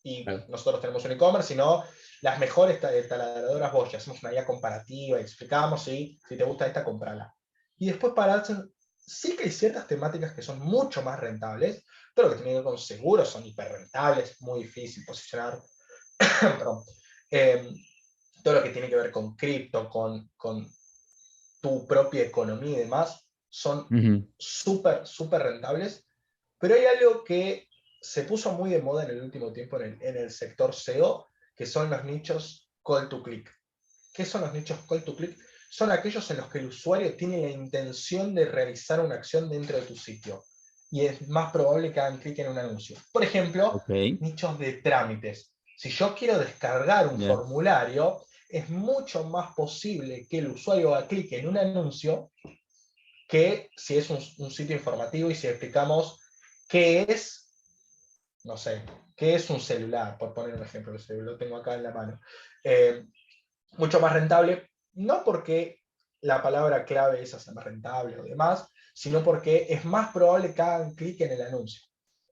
y Claro. nosotros tenemos un e-commerce, sino las mejores taladradoras Bosch. Hacemos una guía comparativa, explicamos y si te gusta esta, comprala. Y después para AdSense, sí que hay ciertas temáticas que son mucho más rentables, todo lo que tiene que ver con seguros son hiper rentables, muy difícil posicionar. Perdón. Eh, Todo lo que tiene que ver con cripto, con tu propia economía y demás, son Ujú. súper, súper rentables. Pero hay algo que se puso muy de moda en el último tiempo en el sector SEO, que son los nichos call to click. ¿Qué son los nichos call to click? Son aquellos en los que el usuario tiene la intención de realizar una acción dentro de tu sitio. Y es más probable que hagan clic en un anuncio. Por ejemplo, Ok, nichos de trámites. Si yo quiero descargar un ya. formulario, es mucho más posible que el usuario haga clic en un anuncio que si es un sitio informativo y si explicamos qué es, no sé, qué es un celular, por poner un ejemplo, que lo tengo acá en la mano. Mucho más rentable, no porque la palabra clave es hacer más rentable o demás, sino porque es más probable que hagan clic en el anuncio.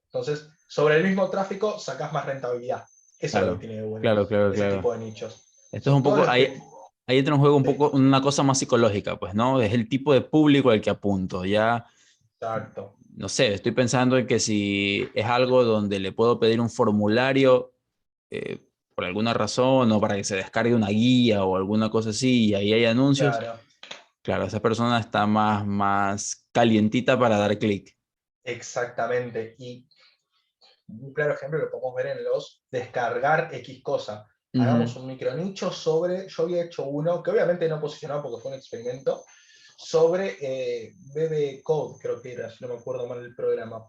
Entonces, sobre el mismo tráfico sacás más rentabilidad. Eso es lo que Claro, tiene de bueno claro, claro, ese claro. tipo de nichos. Esto es Son un todos poco, los ahí, que... ahí entra en juego un Sí, poco una cosa más psicológica, pues, ¿no? Es el tipo de público al que apunto. Ya, exacto. no sé, estoy pensando en que si es algo donde le puedo pedir un formulario por alguna razón o para que se descargue una guía o alguna cosa así y ahí hay anuncios, Claro, claro, esa persona está más calientita para dar clic. exactamente. Y un claro ejemplo lo podemos ver en los descargar X cosa. Ujú, Hagamos un micronicho sobre, yo había hecho uno, que obviamente no posicionaba porque fue un experimento, sobre BB Code, creo que era, si no me acuerdo mal el programa.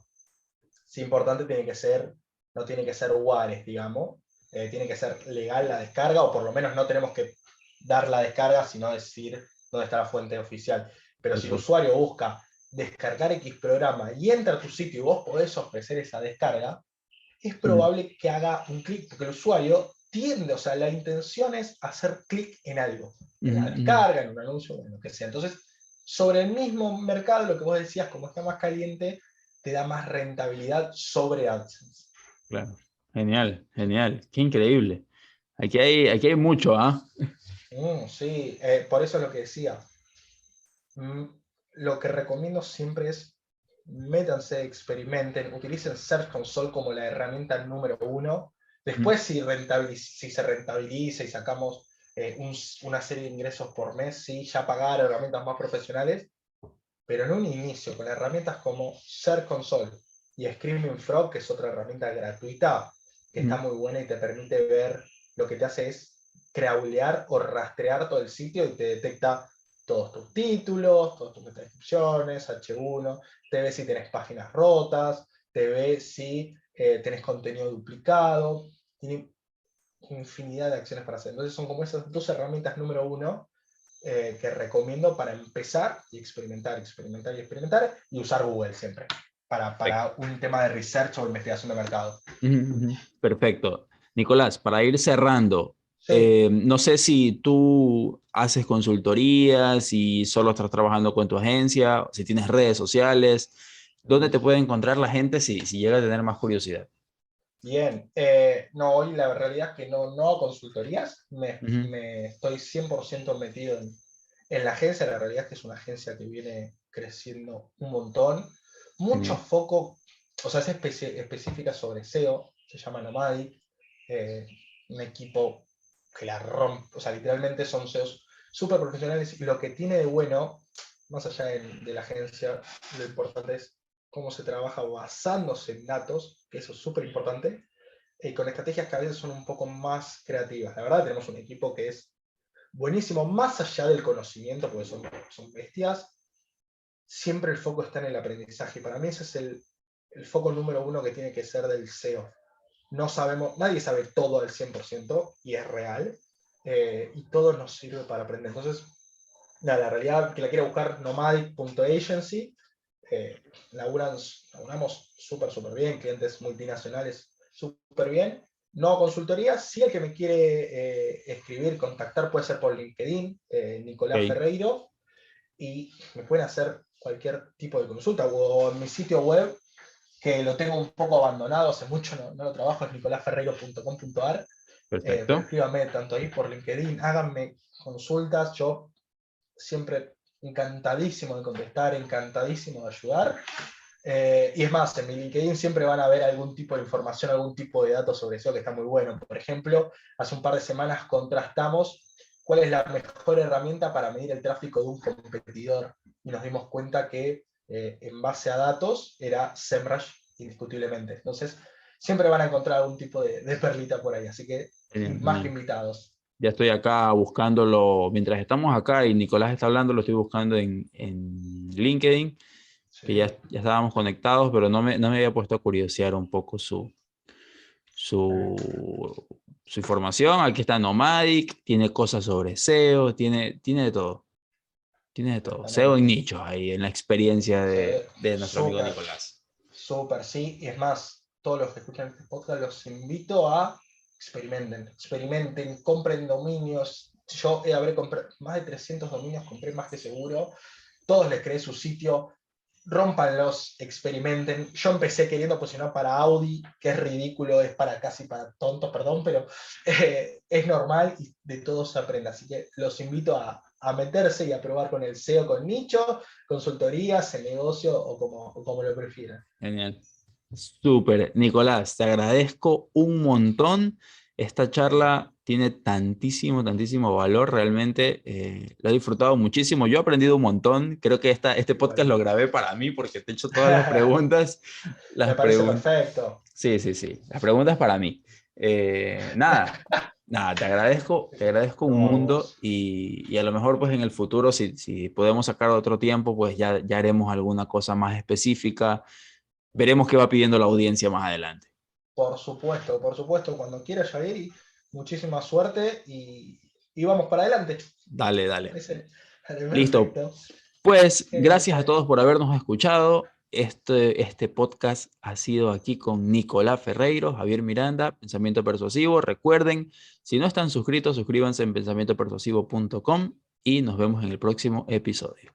Si importante tiene que ser, no tiene que ser Juárez, digamos, tiene que ser legal la descarga, o por lo menos no tenemos que dar la descarga, sino decir dónde está la fuente oficial. Pero si el perfecto. usuario busca descargar X programa y entra a tu sitio y vos podés ofrecer esa descarga, es Ujú, probable que haga un clic, porque el usuario tiende, o sea, la intención es hacer clic en algo, en ujú, la ujú. descarga, en un anuncio, en lo que sea. Entonces, sobre el mismo mercado, lo que vos decías, como está más caliente, te da más rentabilidad sobre AdSense. Claro. Genial, genial. Qué increíble. Aquí hay mucho, ¿ah? Sí, por eso es lo que decía. Mm, lo que recomiendo siempre es métanse, experimenten, utilicen Search Console como la herramienta número uno. Ujú, Después, si se rentabiliza y sacamos una serie de ingresos por mes, sí, ya pagar herramientas más profesionales, pero en un inicio, con herramientas como Search Console y Screaming Frog, que es otra herramienta gratuita, que está ujú, muy buena y te permite ver, lo que te hace es crawlear o rastrear todo el sitio y te detecta todos tus títulos, todas tus descripciones, H1, te ve si tenés páginas rotas, te ve si tenés contenido duplicado, tiene infinidad de acciones para hacer. Entonces son como esas dos herramientas número uno que recomiendo para empezar y experimentar, experimentar y experimentar y usar Google siempre perfecto. para un tema de research o investigación de mercado. Ujú, ujú. Perfecto. Nicolás, para ir cerrando, Sí, no sé si tú haces consultorías, si solo estás trabajando con tu agencia, si tienes redes sociales, ¿dónde te puede encontrar la gente si llega a tener más curiosidad? bien. No, hoy la realidad es que no hago consultorías, Ujú, me estoy 100% metido en la agencia, la realidad es que es una agencia que viene creciendo un montón, mucho genial. foco, o sea, es específica sobre SEO, se llama Nomadic, eh, un equipo que la rompe, o sea, literalmente son SEOs súper profesionales y lo que tiene de bueno, más allá de la agencia, lo importante es cómo se trabaja basándose en datos, que eso es súper importante, con estrategias que a veces son un poco más creativas. La verdad, tenemos un equipo que es buenísimo, más allá del conocimiento, porque son bestias, siempre el foco está en el aprendizaje. Para mí ese es el foco número uno que tiene que ser del SEO. No sabemos, nadie sabe todo al 100% y es real, y todo nos sirve para aprender. Entonces, nada, la realidad que la quiero buscar, nomadic.agency, eh, laburamos súper bien, clientes multinacionales súper bien. No consultoría, sí el que me quiere escribir, contactar puede ser por LinkedIn, Nicolás Ok, Ferreiro, y me pueden hacer cualquier tipo de consulta, o en mi sitio web, que lo tengo un poco abandonado, hace mucho no lo trabajo, es nicolasferreiro.com.ar, pero perfecto. escríbanme tanto ahí por LinkedIn, háganme consultas, yo siempre encantadísimo de contestar, encantadísimo de ayudar. Y es más, en mi LinkedIn siempre van a ver algún tipo de información, algún tipo de datos sobre eso que está muy bueno. Por ejemplo, hace un par de semanas contrastamos cuál es la mejor herramienta para medir el tráfico de un competidor y nos dimos cuenta que en base a datos era SEMrush indiscutiblemente. Entonces, siempre van a encontrar algún tipo de perlita por ahí, así que Genial, más que genial. invitados. Ya estoy acá buscándolo, mientras estamos acá y Nicolás está hablando, lo estoy buscando en LinkedIn, que Sí, ya estábamos conectados, pero no me había puesto a curiosear un poco su, su información. Aquí está Nomadic, tiene cosas sobre SEO, tiene de todo. Tiene de todo. SEO en exactamente. nichos ahí, en la experiencia Sí, de nuestro amigo súper. Nicolás. Súper, sí. Y es más, todos los que escuchan este podcast los invito a experimenten, compren dominios, Yo habré comprado más de 300 dominios, compré más que seguro. Todos les creé su sitio, rómpanlos, experimenten. Yo empecé queriendo posicionar para Audi, que es ridículo, es para casi para tontos, perdón, pero es normal y de todo se aprende. Así que los invito a meterse y a probar con el SEO, con nicho, consultorías, el negocio o como lo prefieran. Genial. Súper. Nicolás, te agradezco un montón. Esta charla tiene tantísimo, tantísimo valor. Realmente lo he disfrutado muchísimo. Yo he aprendido un montón. Creo que este podcast lo Igualmente. grabé para mí porque te he hecho todas las preguntas. Me Las parece preguntas. perfecto. Sí, sí, sí. Las preguntas para mí. Nada, nada, te agradezco un No, a mundo vos. y a lo mejor pues en el futuro, si podemos sacar otro tiempo, pues ya haremos alguna cosa más específica. Veremos qué va pidiendo la audiencia más adelante. Por supuesto, cuando quieras, Javier, y muchísima suerte y vamos para adelante. Dale, dale. Parece, vale, Listo. perfecto. Pues Genial, gracias a Javier. todos por habernos escuchado. Este podcast ha sido aquí con Nicolás Ferreiro, Javier Miranda, Pensamiento Persuasivo. Recuerden, si no están suscritos, suscríbanse en pensamientopersuasivo.com y nos vemos en el próximo episodio.